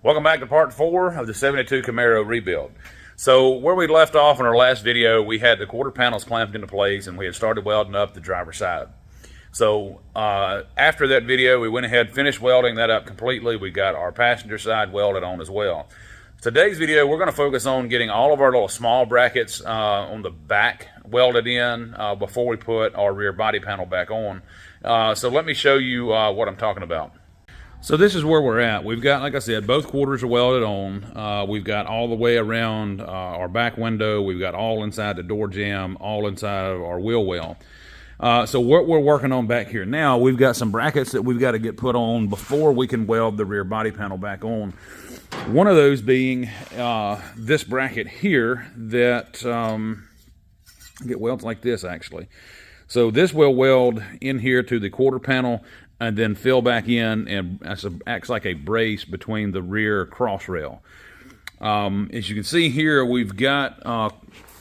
Welcome back to part 4 of the 72 Camaro rebuild. So where we left off in our last video, we had the quarter panels clamped into place and we had started welding up the driver's side. So after that video, we went ahead and finished welding that up completely. We got our passenger side welded on as well. Today's video, we're going to focus on getting all of our little small brackets on the back welded in before we put our rear body panel back on. So let me show you what I'm talking about. So this is where we're at. We've got, like I said, both quarters are welded on. We've got all the way around our back window. We've got all inside the door jamb, all inside of our wheel well. So what we're working on back here now, we've got some brackets that we've got to get put on before we can weld the rear body panel back on. One of those being this bracket here that get welds like this actually. So this will weld in here to the quarter panel and then fill back in, and acts like a brace between the rear cross rail. As you can see here, we've got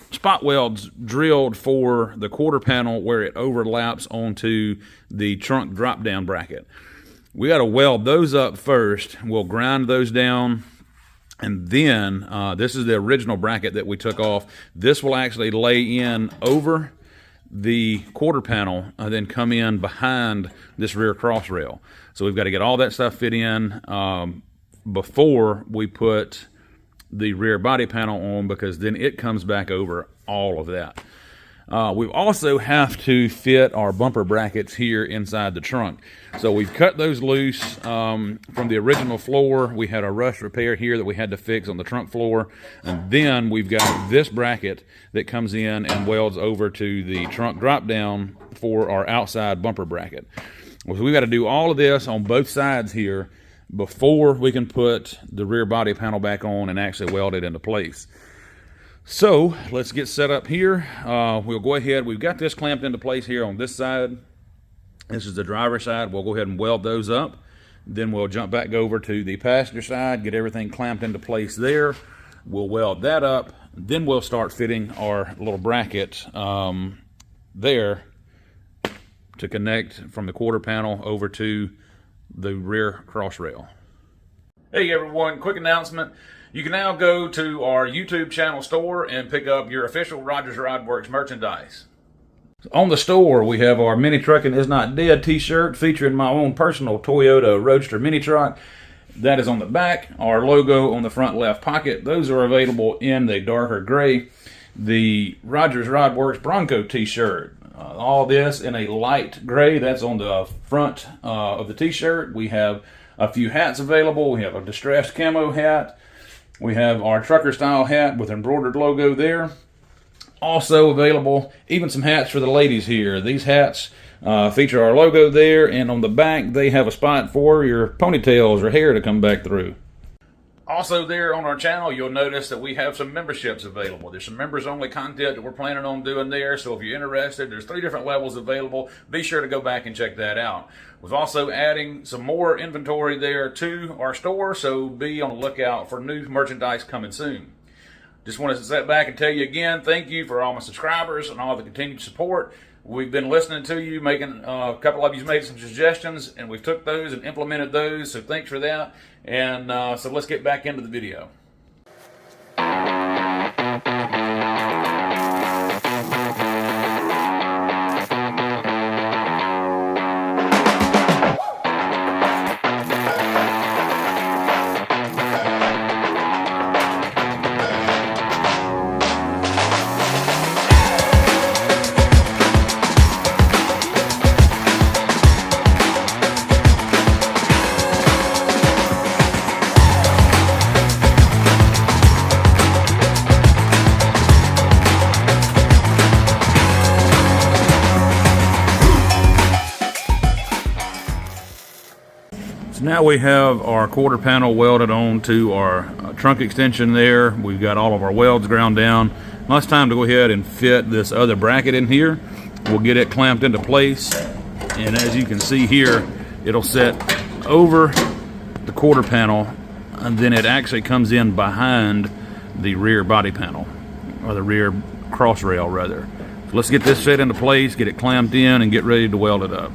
spot welds drilled for the quarter panel where it overlaps onto the trunk drop down bracket. We got to weld those up first. We'll grind those down, and then this is the original bracket that we took off. This will actually lay in over the quarter panel and then come in behind this rear cross rail. So we've got to get all that stuff fit in before we put the rear body panel on, because then it comes back over all of that. We also have to fit our bumper brackets here inside the trunk. So we've cut those loose from the original floor. We had a rush repair here that we had to fix on the trunk floor. And then we've got this bracket that comes in and welds over to the trunk drop down for our outside bumper bracket. So we've got to do all of this on both sides here before we can put the rear body panel back on and actually weld it into place. So let's get set up here. We'll go ahead. We've got this clamped into place here on this side. This is the driver's side. We'll go ahead and weld those up. Then we'll jump back over to the passenger side, get everything clamped into place there. We'll weld that up. Then we'll start fitting our little bracket there to connect from the quarter panel over to the rear cross rail. Hey everyone, quick announcement. You can now go to our YouTube channel store and pick up your official Rogers Rod Works merchandise. On the store, we have our Mini Truckin' Is Not Dead t-shirt featuring my own personal Toyota Roadster mini truck. That is on the back. Our logo on the front left pocket. Those are available in the darker gray. The Rogers Rod Works Bronco t-shirt. All this in a light gray. That's on the front of the t-shirt. We have a few hats available. We have a distressed camo hat. We have our trucker style hat with embroidered logo there. Also available, even some hats for the ladies here. These hats feature our logo there, and on the back they have a spot for your ponytails or hair to come back through. Also there on our channel, you'll notice that we have some memberships available. There's some members only content that we're planning on doing there, so if you're interested, there's 3 different levels available. Be sure to go back and check that out. We're also adding some more inventory there to our store, so be on the lookout for new merchandise coming soon. Just want to sit back and tell you again, thank you for all my subscribers and all the continued support. We've been listening to you, a couple of you made some suggestions, and we've took those and implemented those, so thanks for that. And so let's get back into the video. So now we have our quarter panel welded on to our trunk extension there. We've got all of our welds ground down. Now it's time to go ahead and fit this other bracket in here. We'll get it clamped into place, and as you can see here, it'll set over the quarter panel, and then it actually comes in behind the rear body panel, or the rear cross rail rather. So let's get this set into place, get it clamped in, and get ready to weld it up.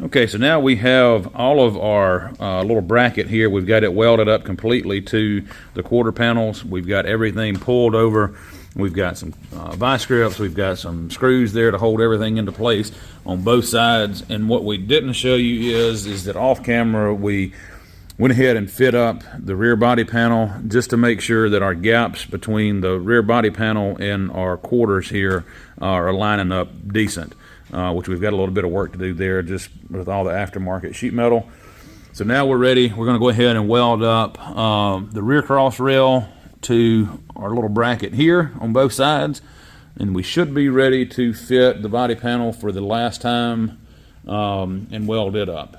Okay, so now we have all of our little bracket here. We've got it welded up completely to the quarter panels. We've got everything pulled over. We've got some vice grips. We've got some screws there to hold everything into place on both sides. And what we didn't show you is that off camera we went ahead and fit up the rear body panel just to make sure that our gaps between the rear body panel and our quarters here are lining up decent. Which we've got a little bit of work to do there just with all the aftermarket sheet metal. So now we're ready. We're going to go ahead and weld up the rear cross rail to our little bracket here on both sides, and we should be ready to fit the body panel for the last time and weld it up.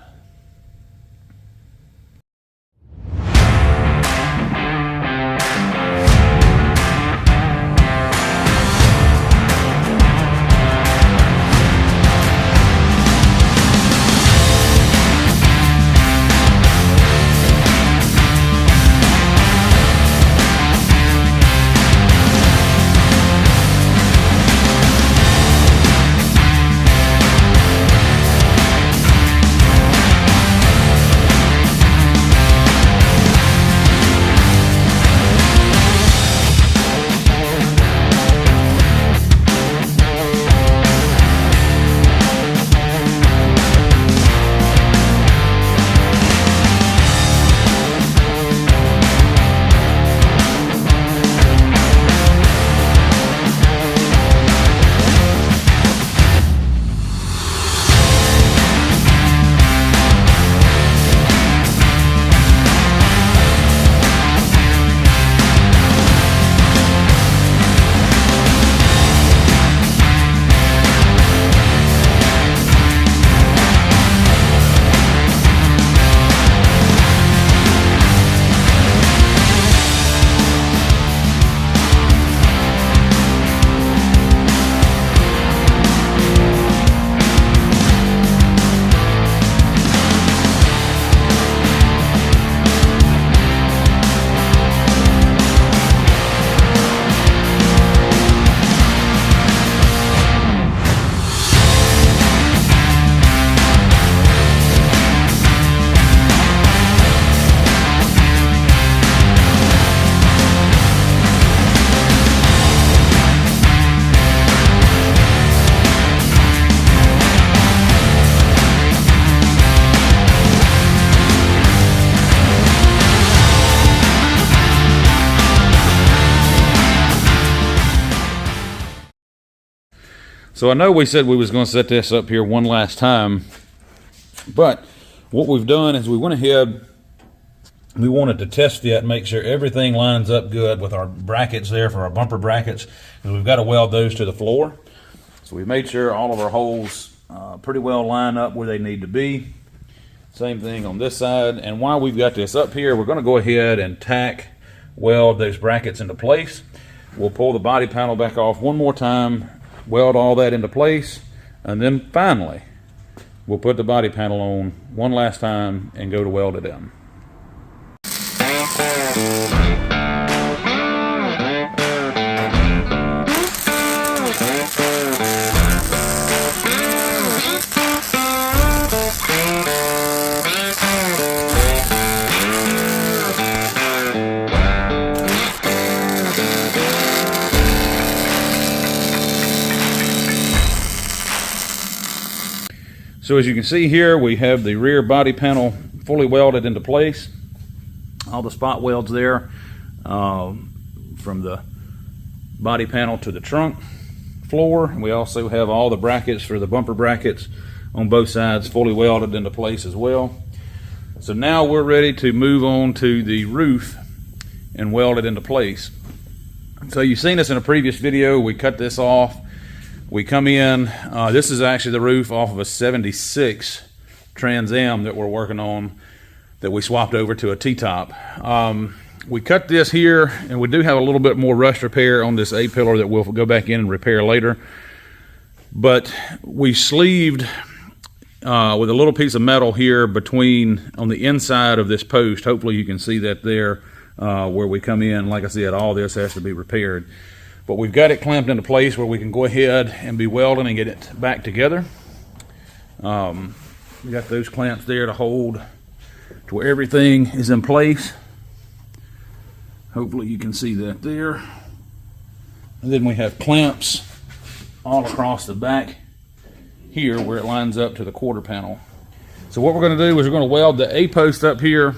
So I know we said we was going to set this up here one last time, but what we've done is we went ahead, we wanted to test fit and make sure everything lines up good with our brackets there for our bumper brackets, because we've got to weld those to the floor. So we made sure all of our holes pretty well line up where they need to be. Same thing on this side. And while we've got this up here, we're going to go ahead and tack weld those brackets into place. We'll pull the body panel back off one more time, weld all that into place, and then finally we'll put the body panel on one last time and go to weld it in. So as you can see here, we have the rear body panel fully welded into place. All the spot welds there from the body panel to the trunk floor. We also have all the brackets for the bumper brackets on both sides fully welded into place as well. So now we're ready to move on to the roof and weld it into place. So you've seen this in a previous video. We cut this off. We come in, this is actually the roof off of a 76 Trans Am that we're working on that we swapped over to a T-top. We cut this here, and we do have a little bit more rust repair on this A-pillar that we'll go back in and repair later. But we sleeved with a little piece of metal here between, on the inside of this post. Hopefully you can see that there where we come in. Like I said, all this has to be repaired. But we've got it clamped into place where we can go ahead and be welding and get it back together. We got those clamps there to hold to where everything is in place. Hopefully you can see that there. And then we have clamps all across the back here where it lines up to the quarter panel. So what we're going to do is we're going to weld the A-post up here,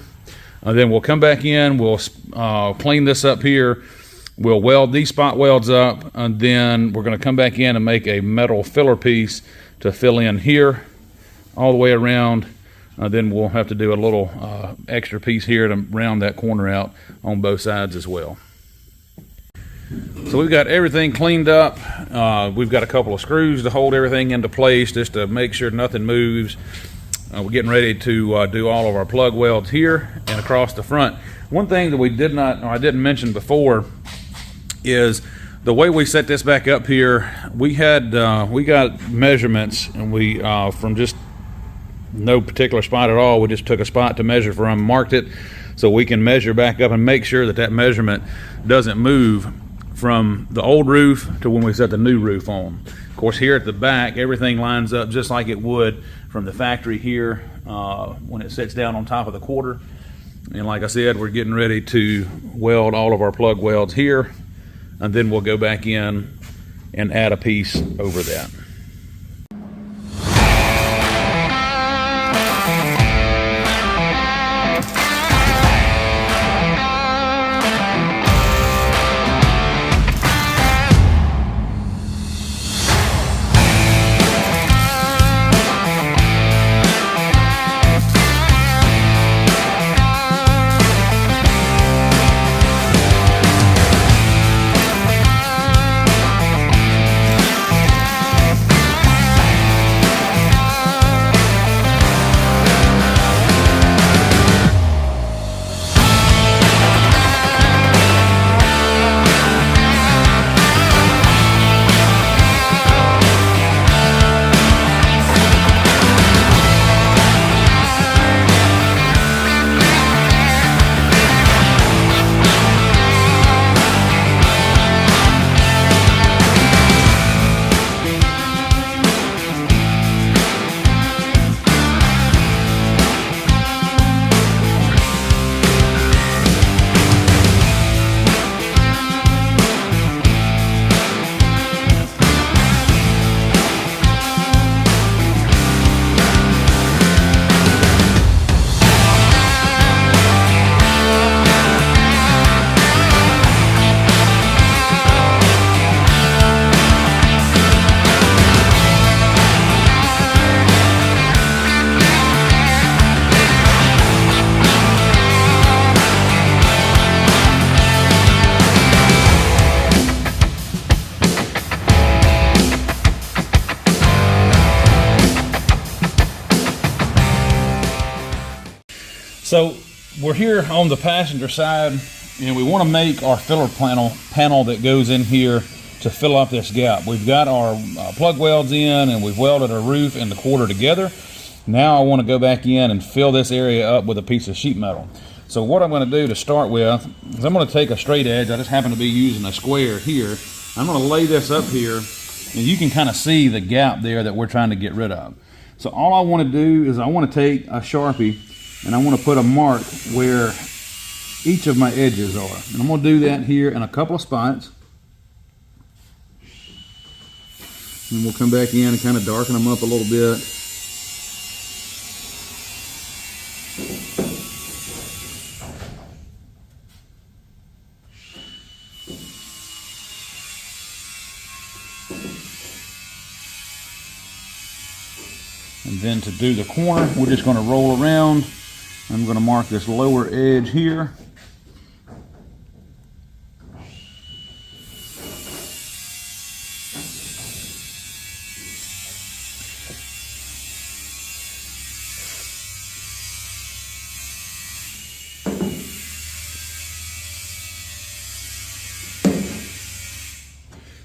and then we'll come back in, we'll clean this up here, we'll weld these spot welds up, and then we're going to come back in and make a metal filler piece to fill in here all the way around. Then we'll have to do a little extra piece here to round that corner out on both sides as well. So we've got everything cleaned up. We've got a couple of screws to hold everything into place just to make sure nothing moves. We're getting ready to do all of our plug welds here and across the front. One thing that we did not, or I didn't mention before, is the way we set this back up here. We got measurements, and we from just no particular spot at all. We just took a spot to measure from, marked it, so we can measure back up and make sure that that measurement doesn't move from the old roof to when we set the new roof on. Of course, here at the back, everything lines up just like it would from the factory here when it sits down on top of the quarter. And like I said, we're getting ready to weld all of our plug welds here, and then we'll go back in and add a piece over that. So we're here on the passenger side, and we want to make our filler panel that goes in here to fill up this gap. We've got our plug welds in, and we've welded our roof and the quarter together. Now I want to go back in and fill this area up with a piece of sheet metal. So what I'm going to do to start with is I'm going to take a straight edge. I just happen to be using a square here. I'm going to lay this up here, and you can kind of see the gap there that we're trying to get rid of. So all I want to do is I want to take a Sharpie, and I want to put a mark where each of my edges are. And I'm going to do that here in a couple of spots. And we'll come back in and kind of darken them up a little bit. And then to do the corner, we're just going to roll around. I'm going to mark this lower edge here.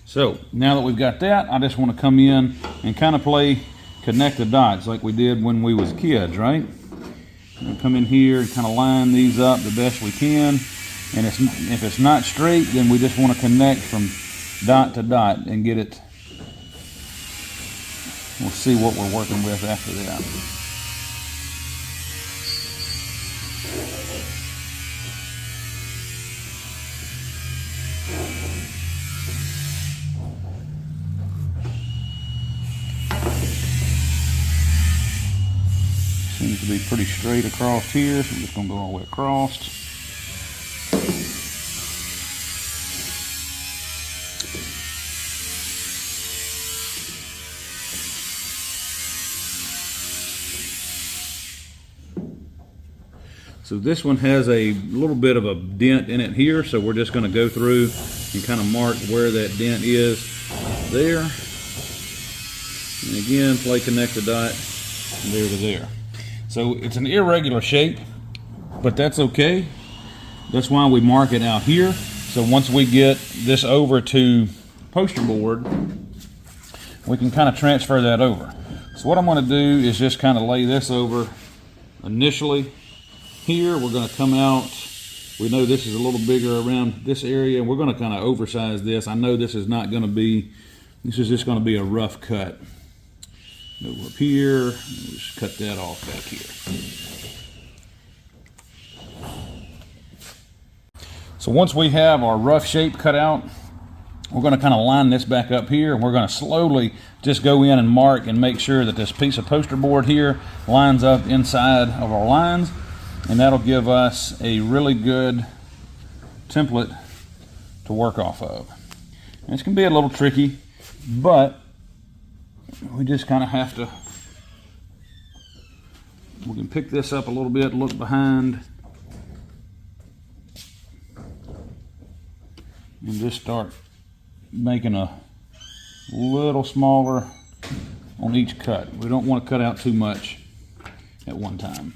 So now that we've got that, I just want to come in and kind of connect the dots like we did when we was kids, right? We'll come in here and kind of line these up the best we can. And if it's not straight, then we just want to connect from dot to dot and get it. We'll see what we're working with after that. Seems to be pretty straight across here, so I'm just going to go all the way across. So this one has a little bit of a dent in it here, so we're just going to go through and kind of mark where that dent is there. And again, play connect the dot from there to there. So it's an irregular shape, but that's okay. That's why we mark it out here. So once we get this over to poster board, we can kind of transfer that over. So what I'm going to do is just kind of lay this over initially. Here we're going to come out, we know this is a little bigger around this area, and we're going to kind of oversize this. I know this is not going to be, this is just going to be a rough cut. Go up here, and just cut that off back here. So once we have our rough shape cut out, we're going to kind of line this back up here, and we're going to slowly just go in and mark and make sure that this piece of poster board here lines up inside of our lines. And that'll give us a really good template to work off of. And this can be a little tricky, but we just kind of have to, we can pick this up a little bit, look behind, and just start making a little smaller on each cut. We don't want to cut out too much at one time.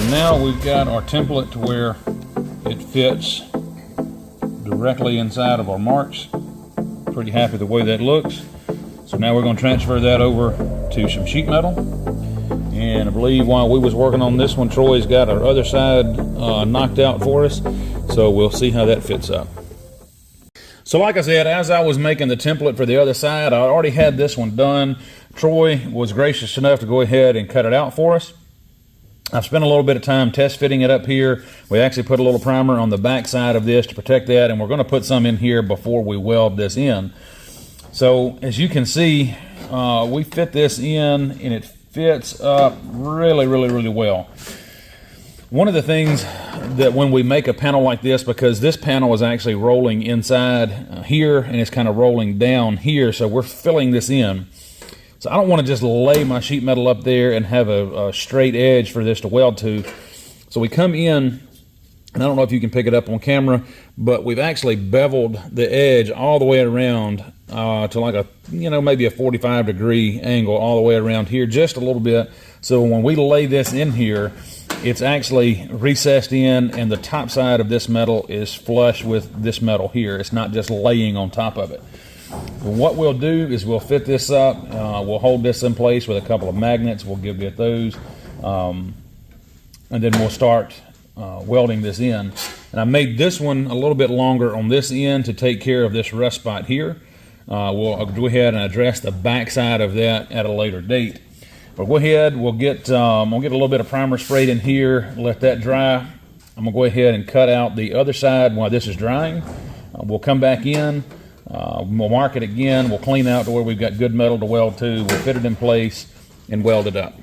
Now we've got our template to where it fits directly inside of our marks. Pretty happy the way that looks. So now we're going to transfer that over to some sheet metal. And I believe while we was working on this one, Troy's got our other side knocked out for us. So we'll see how that fits up. So like I said, as I was making the template for the other side, I already had this one done. Troy was gracious enough to go ahead and cut it out for us. I've spent a little bit of time test fitting it up here. We actually put a little primer on the back side of this to protect that, and we're going to put some in here before we weld this in. So as you can see, we fit this in, and it fits up really, really, really well. One of the things that when we make a panel like this, because this panel is actually rolling inside here and it's kind of rolling down here, so we're filling this in. So I don't want to just lay my sheet metal up there and have a straight edge for this to weld to. So we come in, and I don't know if you can pick it up on camera, but we've actually beveled the edge all the way around to like a, maybe a 45-degree angle all the way around here, just a little bit. So when we lay this in here, it's actually recessed in, and the top side of this metal is flush with this metal here. It's not just laying on top of it. What we'll do is we'll fit this up, we'll hold this in place with a couple of magnets, we'll get those, and then we'll start welding this in. And I made this one a little bit longer on this end to take care of this rust spot here. We'll go ahead and address the back side of that at a later date. But go ahead, we'll get a little bit of primer sprayed in here, let that dry. I'm gonna go ahead and cut out the other side while this is drying. We'll come back in. We'll mark it again, we'll clean out to where we've got good metal to weld to, we'll fit it in place and weld it up.